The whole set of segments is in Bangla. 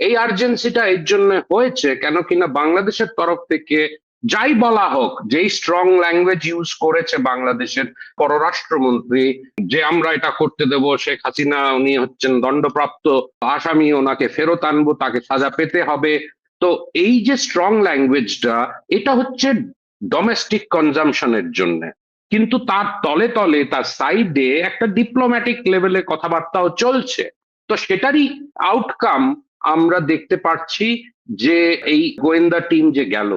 এই আর্জেন্সিটা এর জন্য হয়েছে কেন কিনা বাংলাদেশের তরফ থেকে যাই বলা হোক, যেই স্ট্রং ল্যাঙ্গুয়েজ ইউজ করেছে বাংলাদেশের পররাষ্ট্রমন্ত্রী, যে আমরা এটা করতে দেব, শেখ হাসিনা উনি হচ্ছেন দণ্ডপ্রাপ্ত আসামি, ওনাকে ফেরত আনবো, তাকে সাজা পেতে হবে। তো এই যে স্ট্রং ল্যাঙ্গুয়েজটা, এটা হচ্ছে ডোমেস্টিক কনজামশনের জন্য, কিন্তু তার তলে তলে তার সাইডে একটা ডিপ্লোম্যাটিক লেভেলে কথাবার্তাও চলছে। তো সেটারই আউটকাম আমরা দেখতে পাচ্ছি, যে এই গোয়েন্দা টিম যে গেল,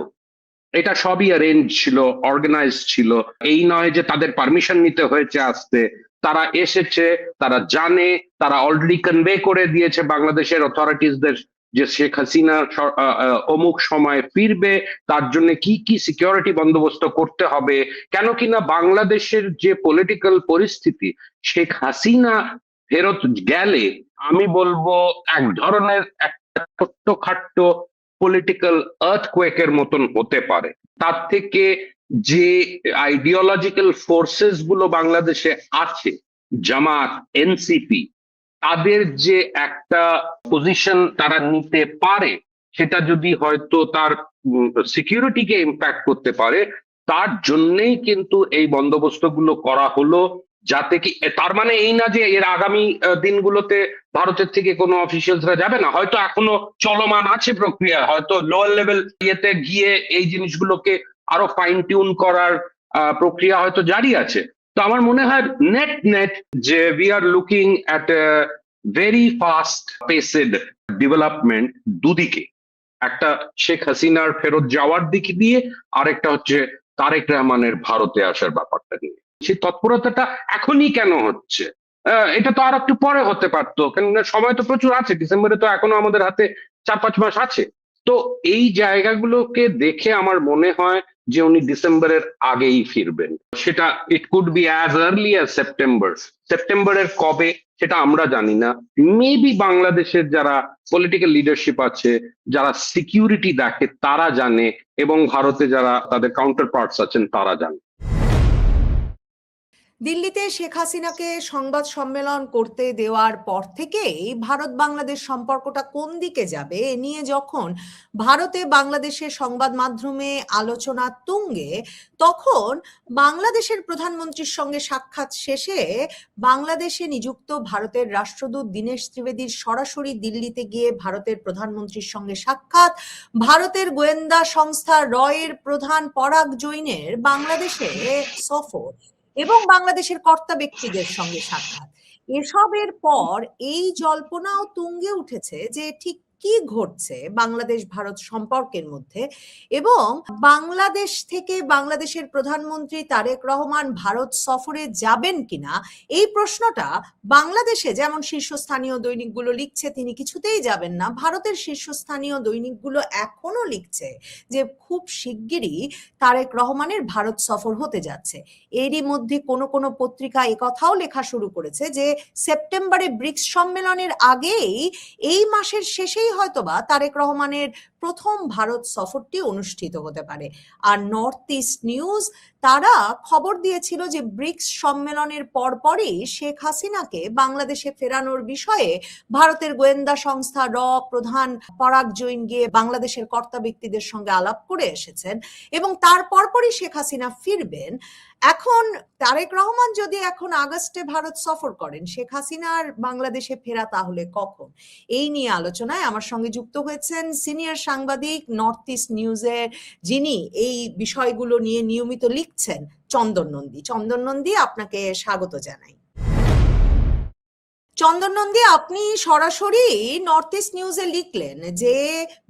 এটা সবই অ্যারেঞ্জ ছিল, অর্গানাইজ ছিল। এই নয় যে তাদের পারমিশন নিতে হয়েছে আসতে, তারা এসেছে, তারা জানে, তারা অলরেডি কনভে করে দিয়েছে বাংলাদেশের অথরিটিসদের যে শেখ হাসিনা অমুক সময় ফিরবে, তার জন্য কি কি সিকিউরিটি বন্দোবস্ত করতে হবে। কেন কিনা বাংলাদেশের যে পলিটিক্যাল পরিস্থিতি, শেখ হাসিনা ফেরত গেলে আমি বলবো এক ধরনের একটা ছোট্টখাট্ট পলিটিক্যাল আর্থকোয়েকের মতন হতে পারে। তার থেকে যে আইডিওলজিক্যাল ফোর্সেস গুলো বাংলাদেশে আছে, জামাত, এনসিপি, তাদের যে একটা পজিশন তারা নিতে পারে, সেটা যদি হয়তো তার সিকিউরিটিকে ইম্প্যাক্ট করতে পারে, তার জন্যই কিন্তু এই বন্দোবস্তগুলো করা হলো। যাতে কি, তার মানে এই না যে এর আগামী দিনগুলোতে ভারতের থেকে কোনো অফিসিয়ালসরা যাবে না, হয়তো এখনো চলমান আছে প্রক্রিয়া, হয়তো লোয়ার লেভেল ইয়েতে গিয়ে এই জিনিসগুলোকে আরো ফাইন টিউন করার প্রক্রিয়া হয়তো জারি আছে। তো আমার মনে হয় নেট নেট যে we are looking at very fast paced development দুদিকে, একটা শেখ হাসিনার ফেরত যাওয়ার দিক দিয়ে, আরেকটা হচ্ছে তারেক রহমানের ভারতে আসার ব্যাপারটা নিয়ে। সেই তৎপরতাটা এখনই কেন হচ্ছে? এটা তো আর একটু পরে হতে পারতো, কেননা সময় তো প্রচুর আছে, ডিসেম্বরে তো এখনো আমাদের হাতে 4-5 মাস আছে। তো এই জায়গাগুলোকে দেখে আমার মনে হয় যে উনি ডিসেম্বরের আগেই ফিরবেন। সেটা it could be as early as September. সেপ্টেম্বরের কবে সেটা আমরা জানি না। মেবি বাংলাদেশের যারা পলিটিক্যাল লিডারশিপ আছে, যারা সিকিউরিটি দেখে, তারা জানে, এবং ভারতে যারা তাদের কাউন্টার পার্টস আছেন তারা জানে। দিল্লিতে শেখ হাসিনাকে সংবাদ সম্মেলন করতে দেওয়ার পর থেকেই ভারত বাংলাদেশ সম্পর্কটা কোন দিকে যাবে এ নিয়ে যখন ভারতে বাংলাদেশের সংবাদ মাধ্যমে আলোচনা তুঙ্গে, তখন বাংলাদেশের প্রধানমন্ত্রীর সঙ্গে সাক্ষাৎ শেষে বাংলাদেশে নিযুক্ত ভারতের রাষ্ট্রদূত দীনেশ ত্রিবেদীর সরাসরি দিল্লিতে গিয়ে ভারতের প্রধানমন্ত্রীর সঙ্গে সাক্ষাৎ, ভারতের গোয়েন্দা সংস্থা রয়ের প্রধান পরাগ জৈনের বাংলাদেশে সফর এবং বাংলাদেশের কর্তা ব্যক্তিদের সঙ্গে সাক্ষাৎ, এসবের পর এই জল্পনাও তুঙ্গে উঠেছে যে ঠিক কি ঘটছে বাংলাদেশ ভারত সম্পর্কের মধ্যে, এবং বাংলাদেশ থেকে বাংলাদেশের প্রধানমন্ত্রী তারেক রহমান ভারত সফরে যাবেন কিনা এই প্রশ্নটা বাংলাদেশে যেমন শীর্ষস্থানীয় দৈনিকগুলো লিখছে তিনি কিছুতেই যাবেন না, ভারতের শীর্ষস্থানীয় দৈনিকগুলো এখনো লিখছে যে খুব শিগগিরই তারেক রহমানের ভারত সফর হতে যাচ্ছে। এরই মধ্যে কোনো কোনো পত্রিকা একথাও লেখা শুরু করেছে যে সেপ্টেম্বরে ব্রিক্স সম্মেলনের আগেই, এই মাসের শেষেই হয়তোবা তারেক রহমানের প্রথম ভারত সফরটি অনুষ্ঠিত হতে পারে। আর নর্থ ইস্ট নিউজ তারা খবর দিয়েছিল যে ব্রিক্স সম্মেলনের পরপরই শেখ হাসিনাকে বাংলাদেশে ফেরানোর বিষয়ে ভারতের গোয়েন্দা সংস্থা র প্রধান পরাগ জৈন গিয়ে বাংলাদেশের কর্তা ব্যক্তিদের সঙ্গে আলাপ করে এসেছেন এবং তার পরপরই শেখ হাসিনা ফিরবেন। এখন তারেক রহমান যদি এখন আগস্টে ভারত সফর করেন, শেখ হাসিনার বাংলাদেশে ফেরা তাহলে কখন? এই নিয়ে আলোচনায় আমার সঙ্গে যুক্ত হয়েছেন সিনিয়র সাংবাদিক নর্থ ইস্ট নিউজের, যিনি এই বিষয়গুলো নিয়ে নিয়মিত লিখছেন, চন্দন নন্দী। চন্দন নন্দী, আপনাকে স্বাগত জানাই। চন্দন নন্দী, আপনি সরাসরি নর্থ ইস্ট নিউজে লিখলেন যে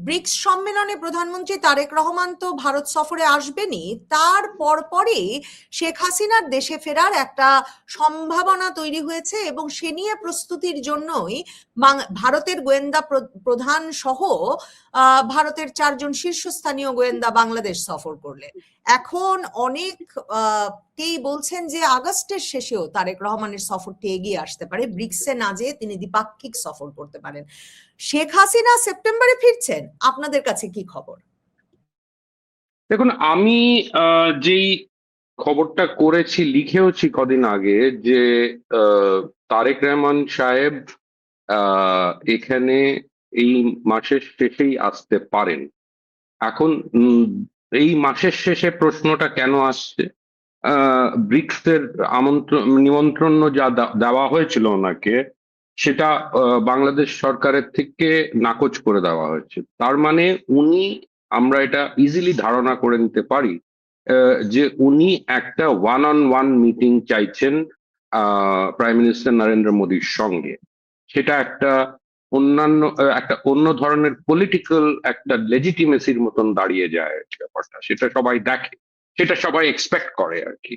ব্রিক্স সম্মেলনে প্রধানমন্ত্রী তারেক রহমান তো ভারত সফরে আসবেনই, তার পরপরই শেখ হাসিনার দেশে ফেরার একটা সম্ভাবনা তৈরি হয়েছে এবং সে নিয়ে প্রস্তুতির জন্যই ভারতের গোয়েন্দা প্রধান সহ ভারতের 4 জন শীর্ষস্থানীয় গোয়েন্দা বাংলাদেশ সফর করলেন। এখন অনেক কেই বলছেন যে আগস্টের শেষেও তারেক রহমানের সফরটি এগিয়ে আসতে পারে, ব্রিক্সে না যেয়ে তিনি দ্বিপাক্ষিক সফর করতে পারেন। শেখ হাসিনা সেপ্টেম্বরে ফিরছেন, আপনাদের কাছে কি খবর? দেখুন, আমি যেই খবরটা করেছি, লিখেওছি কদিন আগে, যে তারেক রহমান সাহেব এখানে এই মাসের শেষেই আসতে পারেন। এখন এই মাসের শেষে প্রশ্নটা কেন আসছে? ব্রিক্স এর নিমন্ত্রণ যা দেওয়া হয়েছিল ওনাকে, সেটা বাংলাদেশ সরকারের থেকে নাকচ করে দেওয়া হয়েছে। তার মানে উনি, আমরা এটা ইজিলি ধারণা করে নিতে পারি যে উনি একটা ওয়ান অন ওয়ান মিটিং চাইছেন প্রাইম মিনিস্টার নরেন্দ্র মোদীর সঙ্গে। সেটা একটা একটা অন্য ধরনের পলিটিক্যাল একটা লেজিটিমেসির মতন দাঁড়িয়ে যায় ব্যাপারটা, সেটা সবাই দেখে, সেটা সবাই এক্সপেক্ট করে আর কি।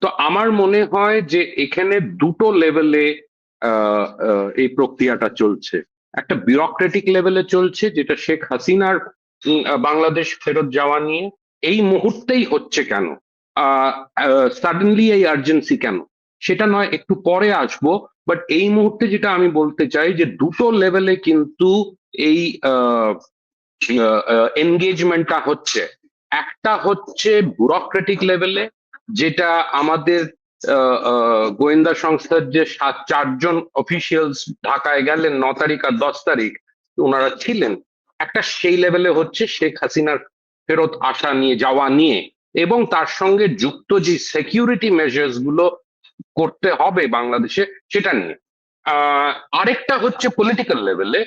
তো আমার মনে হয় যে এখানে দুটো লেভেলে এই প্রক্রিয়াটা চলছে। একটা বিউরোক্রেটিক লেভেলে চলছে, যেটা শেখ হাসিনার বাংলাদেশ ফেরত যাওয়া নিয়ে এই মুহূর্তেই হচ্ছে কেন, সাডেনলি এই আর্জেন্সি কেন, সেটা নয়, একটু পরে আসবো। বাট এই মুহূর্তে যেটা আমি বলতে চাই যে দুটো লেভেলে কিন্তু এই এনগেজমেন্টটা হচ্ছে। একটা হচ্ছে ব্যুরোক্রেটিক লেভেলে, যেটা আমাদের গোয়েন্দা সংস্থার যে চারজন অফিসিয়ালস ঢাকায় গেলেন 9 তারিখ আর 10 তারিখ ওনারা ছিলেন, একটা সেই লেভেলে হচ্ছে শেখ হাসিনার ফেরত আসা নিয়ে, যাওয়া নিয়ে, এবং তার সঙ্গে যুক্ত যে সিকিউরিটি মেজার্স গুলো করতে হবে বাংলাদেশে, সেটা নিয়ে। আরেকটা হচ্ছে পলিটিক্যাল লেভেলে,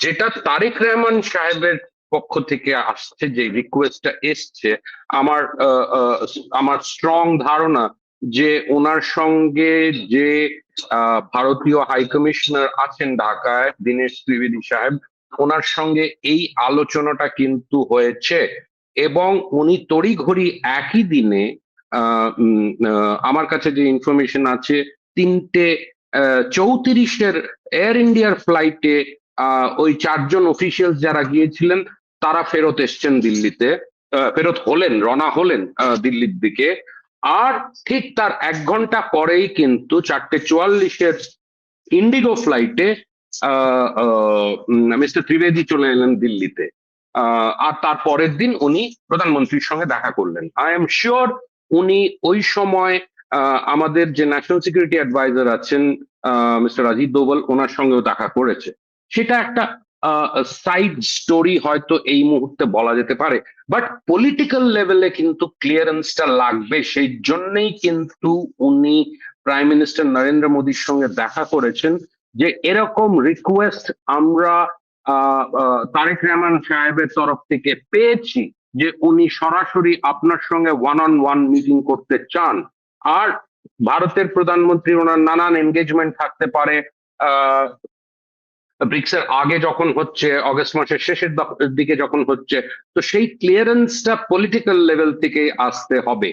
যেটা তারেক রহমান সাহেবের পক্ষ থেকে আসছে, যে রিকোয়েস্টটা এসছে। আমার আমার স্ট্রং ধারণা যে ওনার সঙ্গে যে ভারতীয় হাই কমিশনার আছেন ঢাকায়, দীনেশ ত্রিবেদী সাহেব, ওনার সঙ্গে এই আলোচনাটা কিন্তু হয়েছে, এবং উনি তড়িঘড়ি একই দিনে আমার কাছে যে ইনফরমেশন আছে, 3:34 এয়ার ইন্ডিয়ার ফ্লাইটে ওই চারজন অফিসিয়াল যারা গিয়েছিলেন তারা ফেরত এসছেন দিল্লিতে, ফেরত হলেন, রওনা হলেন দিল্লির দিকে। আর ঠিক তার 1 ঘন্টা পরেই কিন্তু 4:44 ইন্ডিগো ফ্লাইটে মিস্টার ত্রিবেদী চলে এলেন দিল্লিতে। আর তার পরের দিন উনি প্রধানমন্ত্রীর সঙ্গে দেখা করলেন। আই এম শিওর উনি ওই সময় আমাদের যে ন্যাশনাল সিকিউরিটি অ্যাডভাইজার আছেন মিস্টার অজিত দোভাল, ওনার সঙ্গেও দেখা করেছে। সেটা একটা সাইড স্টোরি হয়তো এই মুহূর্তে বলা যেতে পারে, বাট পলিটিক্যাল লেভেলে কিন্তু ক্লিয়ারেন্সটা লাগবে। সেই জন্যই কিন্তু উনি প্রাইম মিনিস্টার নরেন্দ্র মোদীর সঙ্গে দেখা করেছেন, যে এরকম রিকোয়েস্ট আমরা তারেক রহমান সাহেবের তরফ থেকে পেয়েছি, যে উনি সরাসরি আপনার সঙ্গে ওয়ান অন ওয়ান মিটিং করতে চান। আর ভারতের প্রধানমন্ত্রী, ওনার নানান এনগেজমেন্ট থাকতে পারে, ব্রিক্স এর আগে যখন হচ্ছে, অগস্ট মাসের শেষের দিকে যখন হচ্ছে, তো সেই ক্লিয়ারেন্সটা পলিটিক্যাল লেভেল থেকে আসতে হবে।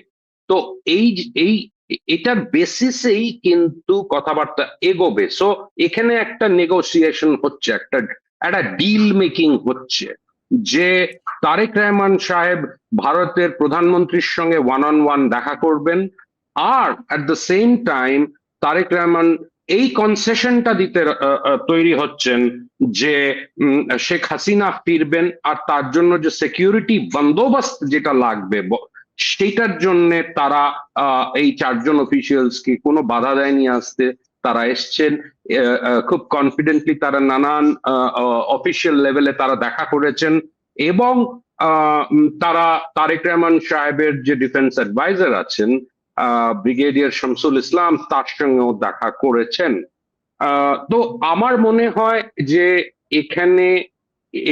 তো এই এই এটার বেসিসেই কিন্তু কথাবার্তা এগোবে। সো এখানে একটা নেগোসিয়েশন হচ্ছে, একটা একটা ডিল মেকিং হচ্ছে, যে তারেক রহমান সাহেব ভারতের প্রধানমন্ত্রীর সঙ্গে ওয়ান অন ওয়ান দেখা করবেন, আর at the same time Tarique Rahman এই কনসেশনটা দিতে তৈরি হচ্ছেন যে শেখ হাসিনা ফিরবেন, আর তার জন্য যে সিকিউরিটি বন্দোবস্ত যেটা লাগবে সেটার জন্য তারা এই চারজন অফিসিয়ালস কি কোনো বাধা দেয়নি আসতে। তারা এসছেন খুব কনফিডেন্টলি, তারা নানান অফিসিয়াল লেভেলে তারা দেখা করেছেন, এবং তারা তারেক রহমান সাহেবের যে ডিফেন্স অ্যাডভাইজার আছেন ব্রিগেডিয়ার শামসুল ইসলাম, তার সঙ্গেও দেখা করেছেন। তো আমার মনে হয় যে এখানে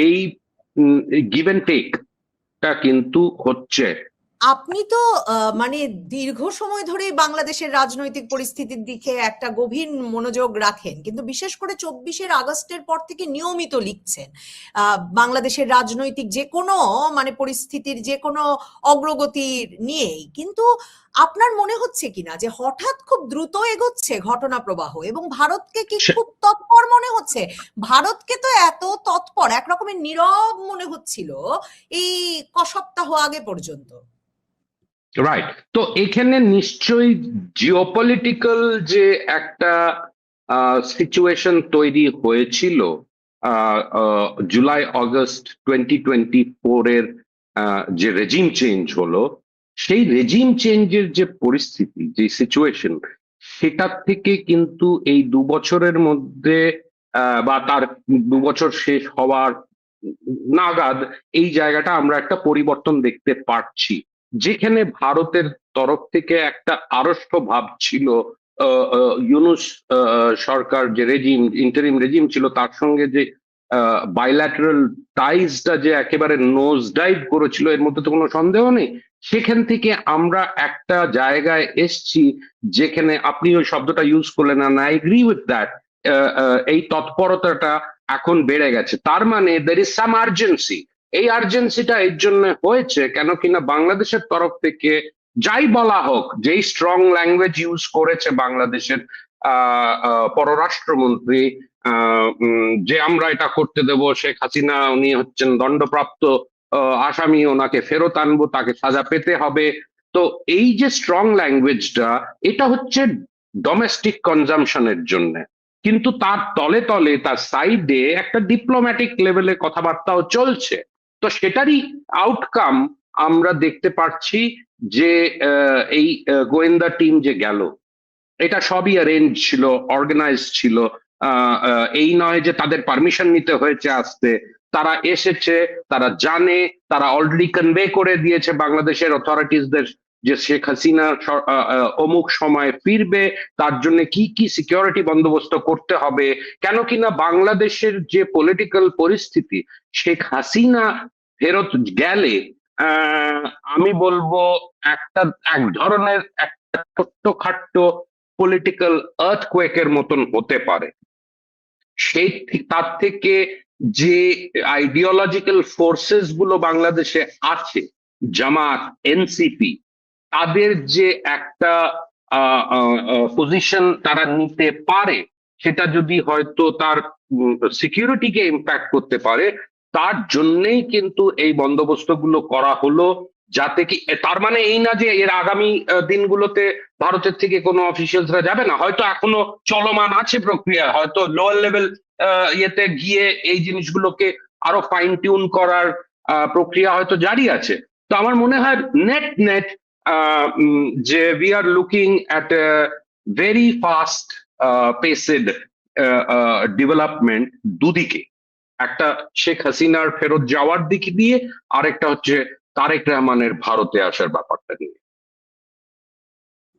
এই গিভ এন্ড টেকটা কিন্তু হচ্ছে। আপনি তো মানে দীর্ঘ সময় ধরে বাংলাদেশের রাজনৈতিক পরিস্থিতির দিকে একটা গভীর মনোযোগ রাখেন, কিন্তু বিশেষ করে 24শে আগস্টের পর থেকে নিয়মিত লিখছেন বাংলাদেশের রাজনৈতিক যে কোনো মানে পরিস্থিতির যে কোনো অগ্রগতির নিয়েই। কিন্তু আপনার মনে হচ্ছে কিনা যে হঠাৎ খুব দ্রুত এগোচ্ছে ঘটনা প্রবাহ, এবং ভারতকে কি খুব তৎপর মনে হচ্ছে? ভারতকে তো এত তৎপর, একরকমের নীরব মনে হচ্ছিল এই সপ্তাহ আগে পর্যন্ত। রাইট। তো এখানে নিশ্চয়ই জিওপলিটিক্যাল যে একটা সিচুয়েশন তৈরি হয়েছিল জুলাই আগস্ট 2024 এর যে রেজিম চেঞ্জ হলো, সেই রেজিম চেঞ্জের যে পরিস্থিতি, যে সিচুয়েশন, সেটার থেকে কিন্তু এই 2 বছরের মধ্যে বা তার 2 বছর শেষ হওয়ার নাগাদ এই জায়গাটা আমরা একটা পরিবর্তন দেখতে পাচ্ছি, যেখানে ভারতের তরফ থেকে একটা আড়ষ্ট ভাব ছিল। ইউনূস সরকার যে ইন্টারিম রেজিম ছিল, তার সঙ্গে যে বাইল্যাটারাল টাইজটা যে একেবারে নোজ ডাইভ করেছিল, এর মধ্যে তো কোনো সন্দেহ নেই। সেখান থেকে আমরা একটা জায়গায় এসছি যেখানে আপনি ওই শব্দটা ইউজ করলেন, না, আই এগ্রি উইথ দ্যাট। এই তৎপরতাটা এখন বেড়ে গেছে, তার মানে দের ইজ সাম আর্জেন্সি। এই আর্জেন্সিটা এর জন্য হয়েছে কেন কিনা বাংলাদেশের তরফ থেকে যাই বলা হোক, যেই স্ট্রং ল্যাঙ্গুয়েজ ইউজ করেছে বাংলাদেশের পররাষ্ট্রমন্ত্রী, যে আমরা এটা করতে দেব, শেখ হাসিনা উনি হচ্ছেন দণ্ডপ্রাপ্ত আসামি, ওনাকে ফেরত আনবো, তাকে সাজা পেতে হবে। তো এই যে স্ট্রং ল্যাঙ্গুয়েজটা, এটা হচ্ছে ডোমেস্টিক কনজামশনের জন্য, কিন্তু তার তলে তলে তার সাইডে একটা ডিপ্লোম্যাটিক লেভেলে কথাবার্তাও চলছে। তো সেটারই আউটকাম আমরা দেখতে পাচ্ছি যে এই গোয়েন্দা টিম যে গেল, এটা সবই অ্যারেঞ্জ ছিল, অর্গানাইজ ছিল। এই নয় যে তাদের পারমিশন নিতে হয়েছে আসতে, তারা এসেছে, তারা জানে, তারা অলরেডি কনভে করে দিয়েছে বাংলাদেশের অথরিটিসদের যে শেখ হাসিনা অমুক সময় ফিরবে, তার জন্য কি কি সিকিউরিটি বন্দোবস্ত করতে হবে। কেন কিনা বাংলাদেশের যে পলিটিক্যাল পরিস্থিতি, শেখ হাসিনা ফেরত গেলে আমি বলবো একটা এক ধরনের একটা ছোট্টখাট্ট পলিটিক্যাল আর্থকোয়েকের মতন হতে পারে। সেই তার থেকে যে আইডিওলজিক্যাল ফোর্সেস গুলো বাংলাদেশে আছে, জামাত, এনসিপি, তাদের যে একটা পজিশন তারা নিতে পারে, সেটা যদি হয়তো তার সিকিউরিটিকে ইম্প্যাক্ট করতে পারে, তার জন্যই কিন্তু এই বন্দোবস্তগুলো করা হলো। যাতে কি, তার মানে এই না যে এর আগামী দিনগুলোতে ভারতের থেকে কোনো অফিসিয়ালসরা যাবে না, হয়তো এখনো চলমান আছে প্রক্রিয়া, হয়তো লোয়ার লেভেল ইয়েতে গিয়ে এই জিনিসগুলোকে আরো ফাইন টিউন করার প্রক্রিয়া হয়তো জারি আছে। তো আমার মনে হয় নেট নেট যে we are looking at very fast paced development দুদিকে, একটা শেখ হাসিনার ফেরত যাওয়ার দিক দিয়ে, আরেকটা হচ্ছে তারেক রহমানের ভারতে আসার ব্যাপারটা নিয়ে।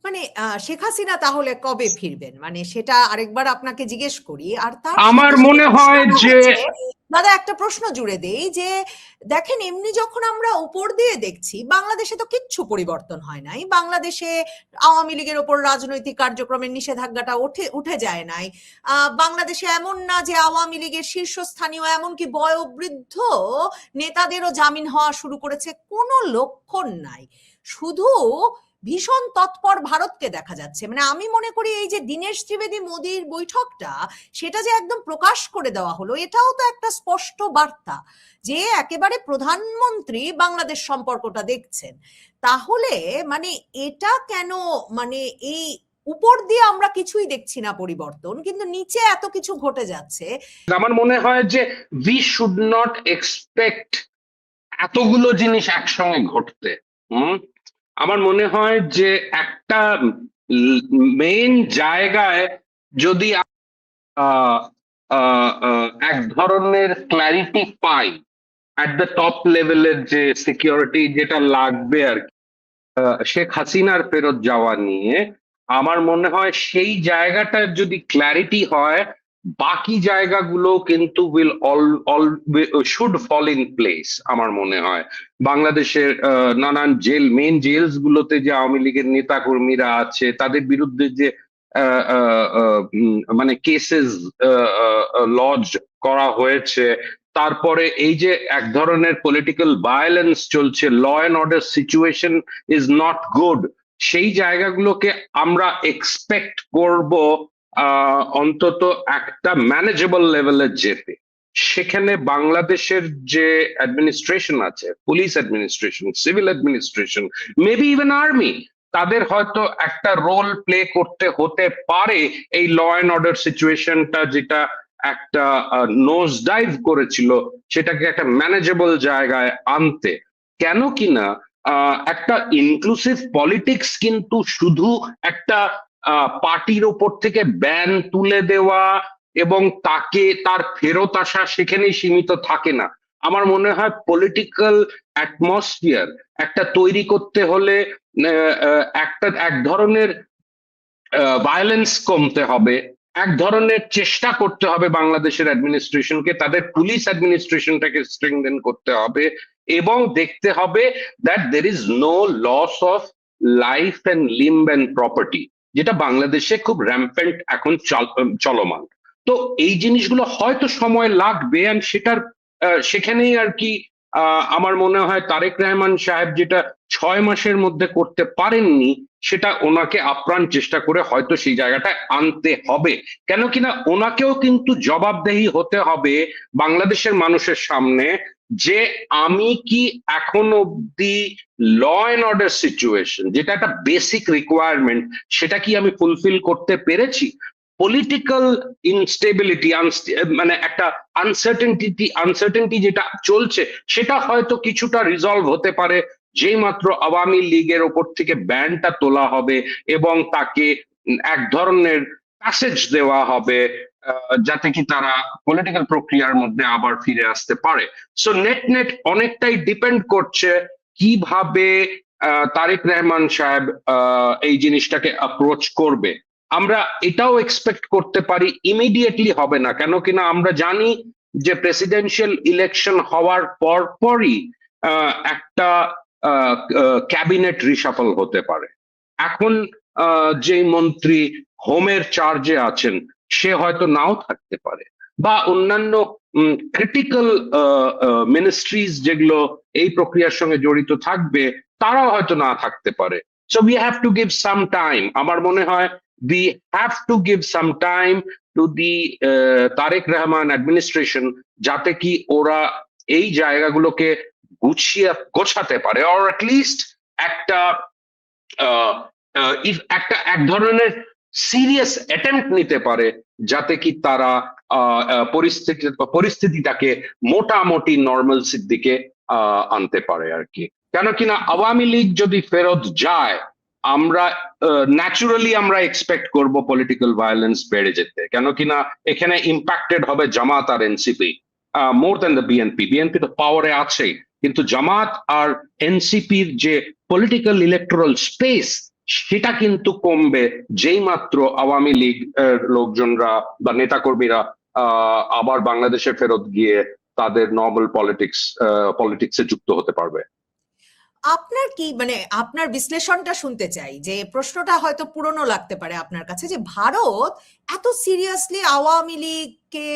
মানে শেখ হাসিনা তাহলে কবে ফিরবেন, মানে সেটা আরেকবার আপনাকে জিজ্ঞেস করি। আর তার আমার সাথে মনে হয় যে দাদা একটা প্রশ্ন জুড়ে দেই যে দেখেন, এমনি যখন আমরা উপর দিয়ে দেখছি, বাংলাদেশে তো কিচ্ছু পরিবর্তন হয় নাই। বাংলাদেশে আওয়ামী লীগের ওপর রাজনৈতিক কার্যক্রমের নিষেধাজ্ঞাটা উঠে যায় নাই। বাংলাদেশে এমন না যে আওয়ামী লীগের শীর্ষস্থানীয় এমনকি বয়োবৃদ্ধ নেতাদেরও জামিন হওয়া শুরু করেছে, কোনো লক্ষণ নাই। শুধু ভীষণ তৎপর ভারতকে দেখা যাচ্ছে। মানে আমি মনে করি এই যে দীনেশ ত্রিবেদী মোদির বৈঠকটা, সেটা যে একদম প্রকাশ করে দেওয়া হলো, এটাও তো একটা স্পষ্ট বার্তা যে একেবারে প্রধানমন্ত্রী বাংলাদেশ সম্পর্কটা দেখছেন। তাহলে মানে এটা কেন, মানে এই উপর দিয়ে আমরা কিছুই দেখছি না পরিবর্তন, কিন্তু নিচে এত কিছু ঘটে যাচ্ছে। আমার মনে হয় যে উই শুড নট এক্সপেক্ট এতগুলো জিনিস একসঙ্গে ঘটতে। আমার মনে হয় যে একটা মেইন জায়গায় যদি এক ধরনের clarity pi at the top লেভেলের, যে সিকিউরিটি যেটা লাগবে আর কি শেখ হাসিনার ফেরত যাওয়া নিয়ে, আমার মনে হয় সেই জায়গাটার যদি ক্ল্যারিটি হয়, বাকি জায়গাগুলো কিন্তু will all should fall in place. আমার মনে হয় বাংলাদেশের নানান জেল, মেন জেলস গুলোতে যে আওয়ামী লীগের নেতা কর্মীরা আছে, তাদের বিরুদ্ধে যে মানে কেসেস লজ করা হয়েছে, তারপরে এই যে এক ধরনের পলিটিক্যাল ভায়োলেন্স চলছে, law and order situation is not good, সেই জায়গাগুলোকে আমরা এক্সপেক্ট করব অন্তত একটা ম্যানেজেবল লেভেলে যেতে। সেখানে বাংলাদেশের যে অ্যাডমিনিস্ট্রেশন আছে, police administration, civil administration, maybe even army, তাদের হয়তো একটা রোল প্লে করতে হতে পারে এই ল অ্যান্ড অর্ডার সিচুয়েশনটা, যেটা একটা নোজ ডাইভ করেছিল, সেটাকে একটা ম্যানেজেবল জায়গায় আনতে। কেন কিনা একটা ইনক্লুসিভ পলিটিক্স কিন্তু শুধু একটা পার্টির ওপর থেকে ব্যান তুলে দেওয়া এবং তাকে তার ফেরত আসা সেখানেই সীমিত থাকে না। আমার মনে হয় পলিটিক্যাল অ্যাটমসফিয়ার একটা তৈরি করতে হলে এক ধরনের ভায়োলেন্স কমতে হবে, এক ধরনের চেষ্টা করতে হবে বাংলাদেশের অ্যাডমিনিস্ট্রেশনকে, তাদের পুলিশ অ্যাডমিনিস্ট্রেশনটাকে স্ট্রেংথেন করতে হবে এবং দেখতে হবে that there is no loss of life and limb and property, যেটা বাংলাদেশে খুব র্যাম্পেন্ট এখন চলমান। তো এই জিনিসগুলো হয়তো সময় লাগবে, and সেটার সেখানেই আর কি আমার মনে হয় তারেক রহমান সাহেব যেটা 6 মাসের মধ্যে করতে পারেননি, সেটা ওনাকে আপ্রাণ চেষ্টা করে হয়তো সেই জায়গাটায় আনতে হবে। কেন কিনা ওনাকেও কিন্তু জবাবদেহি হতে হবে বাংলাদেশের মানুষের সামনে যে আমি কি এখন অব্দি ল অ্যান্ড অর্ডার সিচুয়েশন, যেটা একটা বেসিক রিকোয়ারমেন্ট, সেটা কি আমি ফুলফিল করতে পেরেছি। পলিটিক্যাল ইনস্টেবিলিটি, মানে একটা আনসার্টেনটি যেটা চলছে, সেটা হয়তো কিছুটা রিজলভ হতে পারে যেই মাত্র আওয়ামী লীগের ওপর থেকে ব্যানটা তোলা হবে এবং তাকে এক ধরনের প্যাসেজ দেওয়া হবে যাতে কি তারা পলিটিক্যাল প্রক্রিয়ার মধ্যে আবার ফিরে আসতে পারে। সো নেট অনেকটাই ডিপেন্ড করছে কিভাবে তারেক রহমান সাহেব এই জিনিসটাকে অ্যাপ্রোচ করবে। আমরা এটাও এক্সপেক্ট করতে পারি ইমিডিয়েটলি হবে না, কেন কিনা আমরা জানি যে প্রেসিডেন্সিয়াল ইলেকশন হওয়ার পরই একটা ক্যাবিনেট রিশাফল হতে পারে। এখন যে মন্ত্রী হোমের চার্জে আছেন সে হয়তো নাও থাকতে পারে, বা অন্যান্য ক্রিটিক্যাল মিনিস্ট্রিজ যেগুলো এই প্রক্রিয়ার সঙ্গে জড়িত থাকবে তারাও হয়তো না থাকতে পারে। So we have to give some time. আমার মনে হয় we have to give some time to the Tarique Rahman administration, যাতে কি ওরা এই জায়গাগুলোকে গোছাতে পারে, অর অ্যাটলিস্ট একটা এক ধরনের সিরিয়াস অ্যাটেম্প্ট নিতে পারে যাতে কি তারা পরিস্থিতিটাকে মোটামুটি নর্মালসির দিকে আনতে পারে আর কি। কেন কিনা আওয়ামী লীগ যদি ফেরত যায়, আমরা ন্যাচুরালি আমরা এক্সপেক্ট করব পলিটিক্যাল ভায়োলেন্স বেড়ে যেতে, কেন কিনা এখানে ইম্প্যাক্টেড হবে জামাত আর NCP more than the BNP. BNP তো পাওয়ারে আছেই, কিন্তু জামাত আর এনসিপির যে পলিটিক্যাল ইলেকটোরাল স্পেস সেটা কিন্তু কমবে যেই মাত্র আওয়ামী লীগ লোকজনরা বা নেতাকর্মীরা আবার বাংলাদেশে ফেরত গিয়ে তাদের নর্মাল পলিটিক্সে যুক্ত হতে পারবে। আপনার কি মানে আপনার বিশ্লেষণটা শুনতে চাই, যে প্রশ্নটা হয়তো পুরনো লাগতে পারে আপনার কাছে, যে ভারত এত সিরিয়াসলি আওয়ামী লীগকে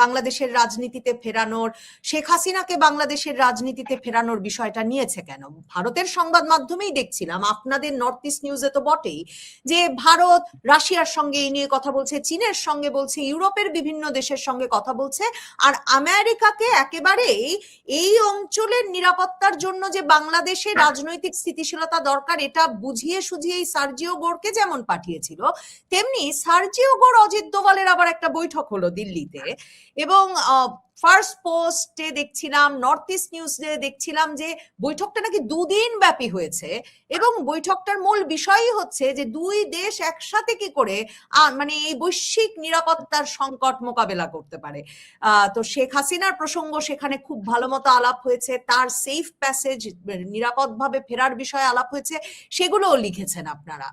বাংলাদেশের রাজনীতিতে ফেরানোর, শেখ হাসিনাকে বাংলাদেশের রাজনীতিতে ফেরানোর বিষয়টা নিয়েছে কেন? ভারতের সংবাদ মাধ্যমেই দেখছিলাম, আপনাদের নর্থ ইস্ট নিউজে তো বটেই, যে ভারত রাশিয়ার সঙ্গে এই নিয়ে কথা বলছে, চীনের সঙ্গে বলছে, ইউরোপের বিভিন্ন দেশের সঙ্গে কথা বলছে, আর আমেরিকাকে একেবারেই এই অঞ্চলের নিরাপত্তার জন্য যে বাংলাদেশের রাজনৈতিক স্থিতিশীলতা দরকার এটা বুঝিয়ে সুঝিয়েই সার্জিও গোরকে যেমন পাঠিয়েছিল, তেমনি সার্জিও গোর অজিত দোভালের আবার একটা বৈঠক হলো দিল্লিতে, এবং ফার্স্ট পোস্টে দেখছিলাম, নর্থ ইস্ট নিউজে দেখছিলাম যে বৈঠকটা নাকি 2 দিন ব্যাপী হয়েছে, এবং বৈঠকটার মূল বিষয়ই হচ্ছে যে দুই দেশ একসাথে কি করে মানে এই বৈশ্বিক নিরাপত্তার সংকট মোকাবেলা করতে পারে। তো শেখ হাসিনার প্রসঙ্গ সেখানে খুব ভালো মতো আলাপ হয়েছে, তার সেফ প্যাসেজ, নিরাপদভাবে ফেরার বিষয়ে আলাপ হয়েছে, সেগুলোও লিখেছেন আপনারা।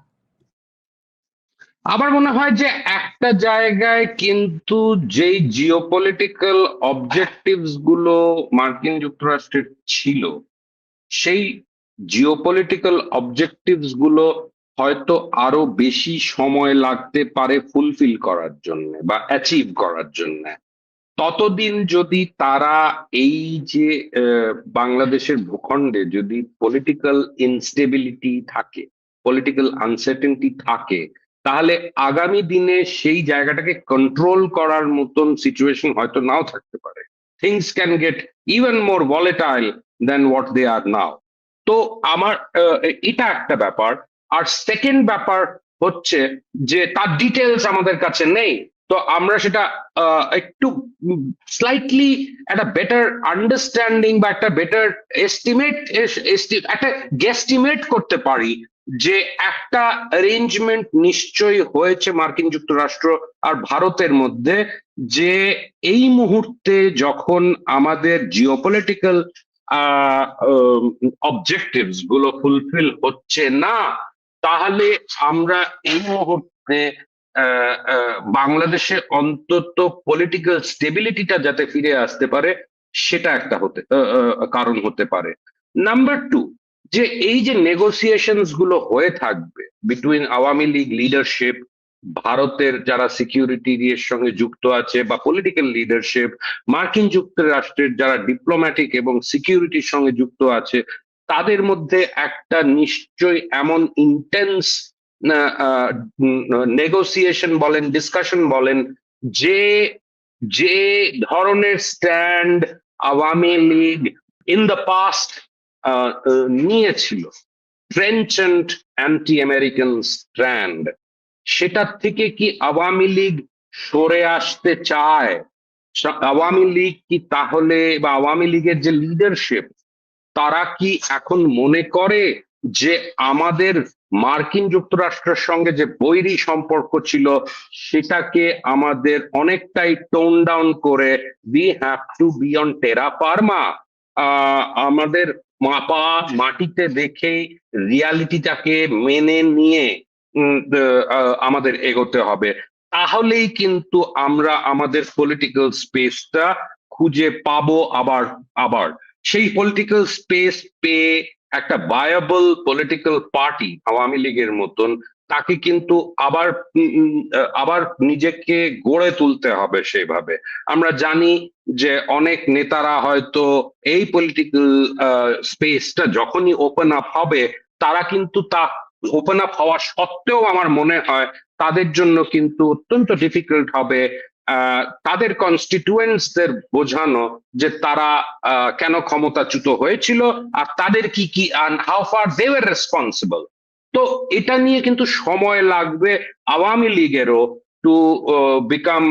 আমার মনে হয় যে একটা জায়গায় কিন্তু যেই জিওপলিটিক্যাল অবজেক্টিভস গুলো মার্কিন যুক্তরাষ্ট্রের ছিল, সেই জিওপলিটিক্যাল অবজেক্টিভস গুলো হয়তো আরো বেশি সময় লাগতে পারে ফুলফিল করার জন্য বা অ্যাচিভ করার জন্য। ততদিন যদি তারা এই যে বাংলাদেশের ভূখণ্ডে যদি পলিটিক্যাল ইনস্টেবিলিটি থাকে, পলিটিক্যাল আনসার্টেনটি থাকে, তাহলে আগামী দিনে সেই জায়গাটাকে কন্ট্রোল করার মতন সিচুয়েশন হয়তো নাও থাকতে পারে। Things can get even more volatile than what they are now. তো আমার এটা একটা ব্যাপার। আর সেকেন্ড ব্যাপার হচ্ছে যে তার ডিটেলস আমাদের কাছে নেই, তো আমরা সেটা একটু স্লাইটলি একটা বেটার আন্ডারস্ট্যান্ডিং বা একটা বেটার এস্টিমেট, একটা গেস্টিমেট করতে পারি যে একটা অ্যারেঞ্জমেন্ট নিশ্চয়ই হয়েছে মার্কিন যুক্তরাষ্ট্র আর ভারতের মধ্যে, যে এই মুহূর্তে যখন আমাদের জিওপলিটিক্যাল অবজেক্টিভস গুলো ফুলফিল হচ্ছে না, তাহলে আমরা এই মুহূর্তে বাংলাদেশে অন্তত পলিটিক্যাল স্টেবিলিটিটা যাতে ফিরে আসতে পারে, সেটা একটা কারণ হতে পারে। নাম্বার টু, যে এই যে নেগোসিয়েশনস গুলো হয়ে থাকবে বিটুইন আওয়ামী লীগ লিডারশিপ, ভারতের যারা সিকিউরিটি এর সঙ্গে যুক্ত আছে বা পলিটিক্যাল লিডারশিপ, মার্কিন যুক্তরাষ্ট্রের যারা ডিপ্লোম্যাটিক এবং সিকিউরিটির সঙ্গে যুক্ত আছে, তাদের মধ্যে একটা নিশ্চয়ই এমন ইন্টেন্স নেগোসিয়েশন বলেন, ডিসকাশন বলেন, যে যে ধরনের stand Awami league in the past নিয়েছিল, ট্রেনচেন্ট অ্যান্টি আমেরিকান স্ট্যান্ড, সেটার থেকে কি আওয়ামী লীগ সরে আসতে চায়? আওয়ামী লীগ কি তাহলে, বা আওয়ামী লীগের যে লিডারশিপ, তারা কি এখন মনে করে যে আমাদের মার্কিন যুক্তরাষ্ট্রের সঙ্গে যে বৈরী সম্পর্ক ছিল, সেটাকে আমাদের অনেকটাই টোন ডাউন করে we have to be on terra firma, আমাদের মাপা মাটিতে দেখেই রিয়ালিটিটাকে মেনে নিয়ে আমাদের এগোতে হবে, তাহলেই কিন্তু আমরা আমাদের পলিটিক্যাল স্পেসটা খুঁজে পাবো। আবার আবার সেই পলিটিক্যাল স্পেস পেয়ে একটা ভায়াবল পলিটিক্যাল পার্টি আওয়ামী লীগের মতন, তাকে কিন্তু আবার আবার নিজেকে গড়ে তুলতে হবে সেইভাবে। আমরা জানি যে অনেক নেতারা হয়তো এই পলিটিক্যাল স্পেসটা যখনই ওপেন আপ হবে, তারা কিন্তু তা ওপেন আপ হওয়া সত্ত্বেও আমার মনে হয় তাদের জন্য কিন্তু অত্যন্ত ডিফিকাল্ট হবে তাদের কনস্টিটিউয়েন্টসদের বোঝানো যে তারা কেন ক্ষমতাচ্যুত হয়েছিল আর তাদের কি কি, how far they were responsible. তো এটা নিয়ে কিন্তু সময় লাগবে আওয়ামী লীগেরও to become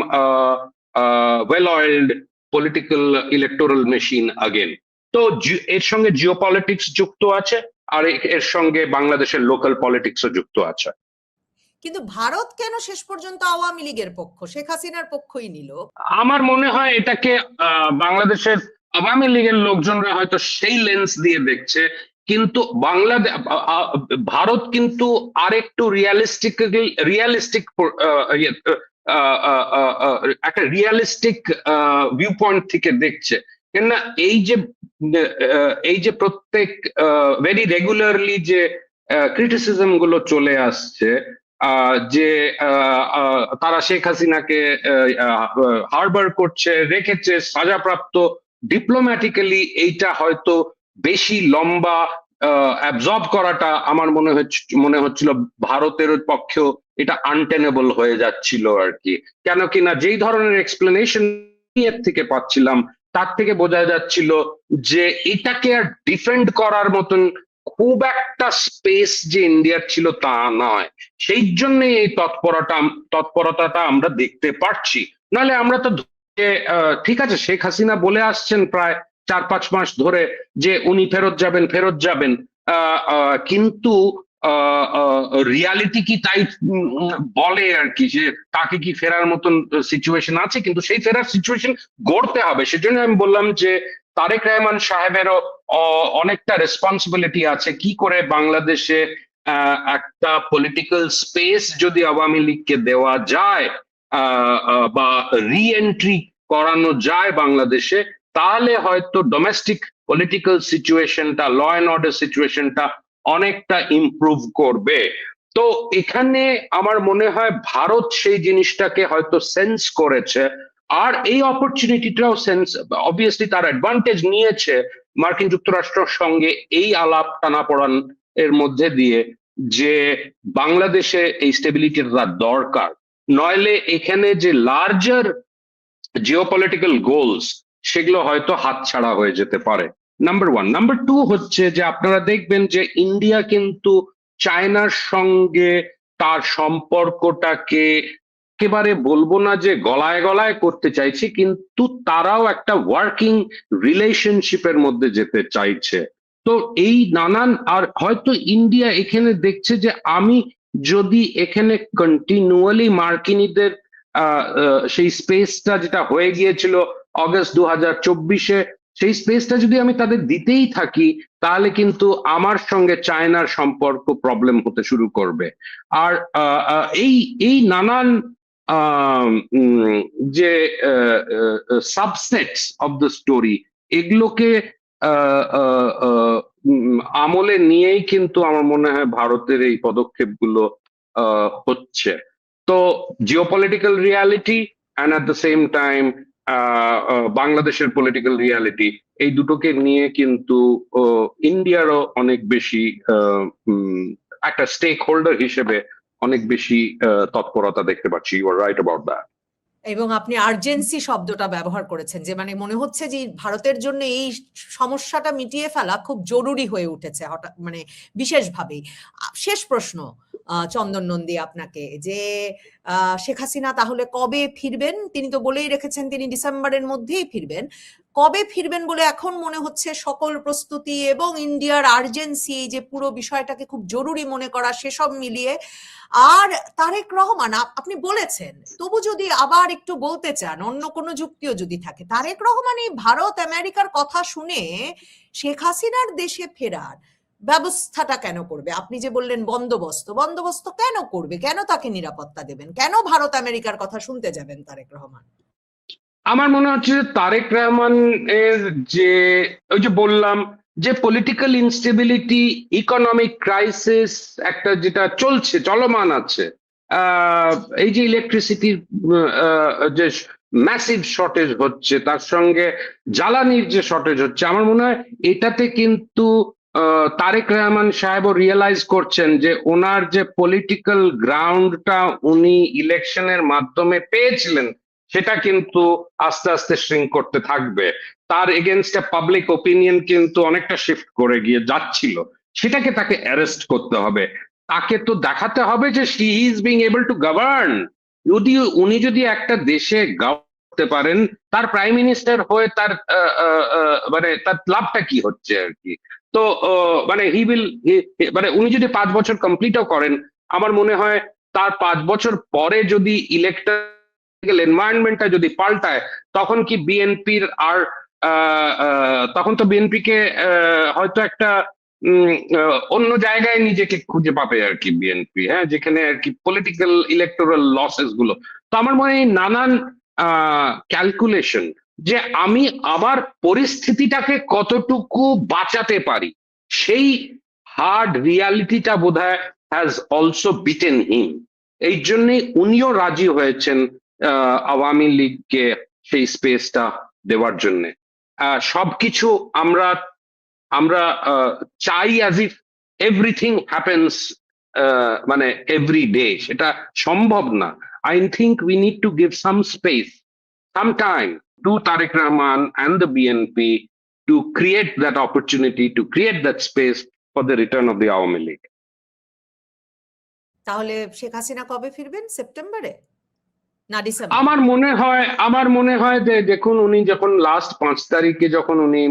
well oiled political electoral machine again. তো এর সঙ্গে জিওপলিটিক্স যুক্ত আছে, আর এর সঙ্গে বাংলাদেশের লোকাল পলিটিক্সও যুক্ত আছে। কিন্তু ভারত কেন শেষ পর্যন্ত আওয়ামী লীগের পক্ষ, শেখ হাসিনার পক্ষই নিল? আমার মনে হয় এটাকে বাংলাদেশের আওয়ামী লীগের লোকজনরা হয়তো সেই লেন্স দিয়ে দেখছে, কিন্তু বাংলাদেশ ভারত কিন্তু আরেকটু রিয়ালিস্টিক একটা রিয়ালিস্টিক ভিউ পয়েন্ট থেকে দেখছে। কেননা এই যে প্রত্যেক ভেরি রেগুলারলি যে ক্রিটিসিজম গুলো চলে আসছে, যে তারা শেখ হাসিনাকে হারবার করছে, রেখেছে, সাজাপ্রাপ্ত, ডিপ্লোম্যাটিক্যালি এইটা হয়তো বেশি লম্বা অ্যাবজর্ব করাটা আমার মনে হচ্ছিল ভারতের পক্ষেও এটা আনটেনেবল হয়ে যাচ্ছিল আর কি। কেন কিনা যেই ধরনের এক্সপ্লেনেশন এর থেকে পাচ্ছিলাম, তার থেকে বোঝা যাচ্ছিল যে এটাকে আর ডিফেন্ড করার মতন খুব একটা স্পেস যে ইন্ডিয়ার ছিল তা নয়। সেই জন্য এই তৎপরতাটা আমরা দেখতে পাচ্ছি। নাহলে আমরা তো ঠিক আছে, শেখ হাসিনা বলে আসছেন প্রায় 4-5 মাস ধরে যে উনি ফেরত যাবেন, কিন্তু রিয়ালিটি কি তাই বলে আর কি, যে তাকে কি ফেরার মতন সিচুয়েশন আছে? কিন্তু সেই ফেরার সিচুয়েশন গড়তে হবে। সেজন্য আমি বললাম যে তারেক রহমান সাহেবেরও অনেকটা রেসপন্সিবিলিটি আছে, কি করে বাংলাদেশে একটা পলিটিক্যাল স্পেস যদি আওয়ামী লীগকে দেওয়া যায় বা রি এন্ট্রি করানো যায় বাংলাদেশে, তাহলে হয়তো ডোমেস্টিক পলিটিক্যাল সিচুয়েশনটা, ল অ্যান্ড অর্ডার সিচুয়েশনটা অনেকটা ইমপ্রুভ করবে। তো এখানে আমার মনে হয় ভারত সেই জিনিসটাকে হয়তো সেন্স করেছে, আর এই অপরচুনিটিটাও অবভিয়াসলি তার অ্যাডভান্টেজ নিয়েছে মার্কিন যুক্তরাষ্ট্রের সঙ্গে এই আলাপ টানাপোড়ান এর মধ্যে দিয়ে, যে বাংলাদেশে এই স্টেবিলিটিটা দরকার, নইলে এখানে যে লার্জার জিওপলিটিক্যাল গোলস সেগুলো হয়তো হাতছাড়া হয়ে যেতে পারে। Number one. নাম্বার টু হচ্ছে যে আপনারা দেখবেন যে ইন্ডিয়া কিন্তু চায়নার সঙ্গে তার সম্পর্কটাকে একেবারে বলবো না যে গলায় গলায় করতে চাইছে, কিন্তু তারাও একটা ওয়ার্কিং রিলেশনশিপের মধ্যে যেতে চাইছে। তো এই নানান, আর হয়তো ইন্ডিয়া এখানে দেখছে যে আমি যদি এখানে কন্টিনিউয়ালি মার্কিনীদের সেই স্পেসটা যেটা হয়ে গিয়েছিল অগস্ট 2024-এ, সেই স্পেসটা যদি আমি তাদের দিতেই থাকি, তাহলে কিন্তু আমার সঙ্গে চায়নার সম্পর্ক প্রবলেম হতে শুরু করবে। আর এই এই নানান যে সাবসেটস অফ দ্য স্টোরি, এগুলোকে আমলে নিয়েই কিন্তু আমার মনে হয় ভারতের এই পদক্ষেপগুলো হচ্ছে। তো geopolitical reality and at the same time বাংলাদেশের পলিটিক্যাল রিয়ালিটি, এই দুটোকে নিয়ে কিন্তু ইন্ডিয়ারও অনেক বেশি একটা স্টেক হোল্ডার হিসেবে অনেক বেশি তৎপরতা দেখতে পাচ্ছি। You are right about that. এবং আপনি আর্জেন্সি শব্দটা ব্যবহার করেছেন, যে মানে মনে হচ্ছে যে ভারতের জন্য এই সমস্যাটা মিটিয়ে ফেলা খুব জরুরি হয়ে উঠেছে হঠাৎ, মানে বিশেষভাবেই। শেষ প্রশ্ন চন্দন নন্দী আপনাকে, যে শেখ হাসিনা তাহলে কবে ফিরবেন? তিনি তো বলেই রেখেছেন তিনি ডিসেম্বরের মধ্যেই ফিরবেন। কবে ফিরবেন বলে এখন মনে হচ্ছে? সকল প্রস্তুতি এবং ইন্ডিয়ার আর্জেন্সি, যে পুরো বিষয়টাকে খুব জরুরি মনে করা, সেসব মিলিয়ে। আর তারেক রহমান, আপনি বলেছেন, তবু যদি আবার একটু বলতে চান, অন্য কোনো যুক্তিও যদি থাকে, তারেক রহমান এই ভারত আমেরিকার কথা শুনে শেখ হাসিনার দেশে ফেরার ব্যবস্থাটা কেন করবে? আপনি যে বললেন বন্দোবস্ত কেন করবে? কেন তাকে নিরাপত্তা দেবেন? কেন ভারত আমেরিকার কথা শুনতে যাবেন তারেক রহমান? আমার মনে হচ্ছে যে তারেক রহমান এর যে, ওই যে বললাম যে পলিটিক্যাল ইনস্টেবিলিটি, ইকোনমিক ক্রাইসিস একটা যেটা চলছে, চলমান আছে, এই যে ইলেকট্রিসিটির যে ম্যাসিভ শর্টেজ হচ্ছে, তার সঙ্গে জ্বালানির যে শর্টেজ হচ্ছে, আমার মনে হয় এটাতে কিন্তু তারেক রহমান সাহেবও রিয়েলাইজ করছেন যে ওনার যে পলিটিক্যাল গ্রাউন্ডটা উনি ইলেকশনের মাধ্যমে পেয়েছিলেন, সেটা কিন্তু আস্তে আস্তে শ্রিঙ্ক করতে থাকবে। তার এগেনস্টে পাবলিক ওপিনিয়ন কিন্তু অনেকটা শিফট করে গিয়ে যাচ্ছিল, সেটাকে তাকে অ্যারেস্ট করতে হবে। তাকে তো দেখাতে হবে যে she is being able to govern. যদি উনি যদি একটা দেশে করতে পারেন, তার প্রাইম মিনিস্টার হয়ে তার মানে তার লাভটা কি হচ্ছে আর কি। তো মানে মানে উনি যদি 5 বছর কমপ্লিটও করেন, আমার মনে হয় তার 5 বছর পরে যদি ইলেকট্রিক্যাল এনভায়রনমেন্টটা যদি পাল্টায়, তখন কি বিএনপির আর তখন তো বিএনপি কে হয়তো একটা অন্য জায়গায় নিজেকে খুঁজে পাবে আর কি বিএনপি, হ্যাঁ, যেখানে আর কি পলিটিক্যাল ইলেকটোরাল লসেস গুলো। তো আমার মনে হয় নানান ক্যালকুলেশন, যে আমি আবার পরিস্থিতিটাকে কতটুকু বাঁচাতে পারি, সেই হার্ড রিয়ালিটিটা বোধহয় হ্যাজ অলসো বিটেন হিম। এই জন্যই উনিও রাজি হয়েছেন আওয়ামী লীগকে সেই স্পেসটা দেওয়ার জন্য। সবকিছু আমরা আমরা চাই অ্যাজ ইফ এভরিথিং হ্যাপেন্স মানে এভরি ডে, সেটা সম্ভব না। I think we need to give some space, some time to Tariq Rahman and the BNP to create that opportunity, to create that space for the return of the Awami League. তাহলে শেখ হাসিনা কবে ফিরবেন? সেপ্টেম্বরে না ডিসেম্বর? আমার মনে হয় যে দেখুন, উনি যখন লাস্ট 5 তারিখে যখন উনি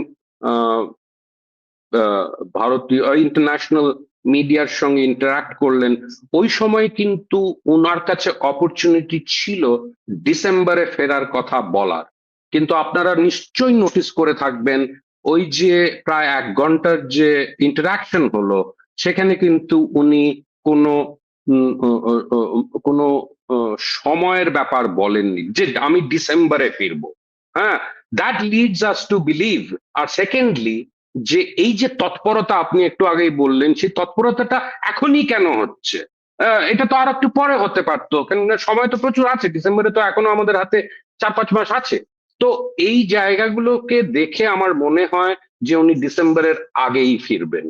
ভারতীয় ইন্টারন্যাশনাল মিডিয়ার সঙ্গে ইন্টারাক্ট করলেন, ওই সময় কিন্তু ওনার কাছে অপরচুনিটি ছিল ডিসেম্বরে ফেরার কথা বলার। কিন্তু আপনারা নিশ্চয়ই নোটিস করে থাকবেন, ওই যে প্রায় 1 ঘন্টার যে ইন্টারাকশন হলো, সেখানে কিন্তু উনি কোনো কোনো সময়ের ব্যাপার বলেননি যে আমি ডিসেম্বরে ফিরবো। হ্যাঁ, that leads us to believe. আর সেকেন্ডলি, যে এই যে তৎপরতা আপনি একটু আগেই বললেন, সেই তৎপরতাটা এখনই কেন হচ্ছে? এটা তো আর একটু পরে হতে পারতো, কেননা সময় তো প্রচুর আছে, ডিসেম্বরে তো এখনো আমাদের হাতে 4-5 মাস আছে। তো এই জায়গাগুলোকে দেখে আমার মনে হয় যে উনি ডিসেম্বরের আগেই ফিরবেন।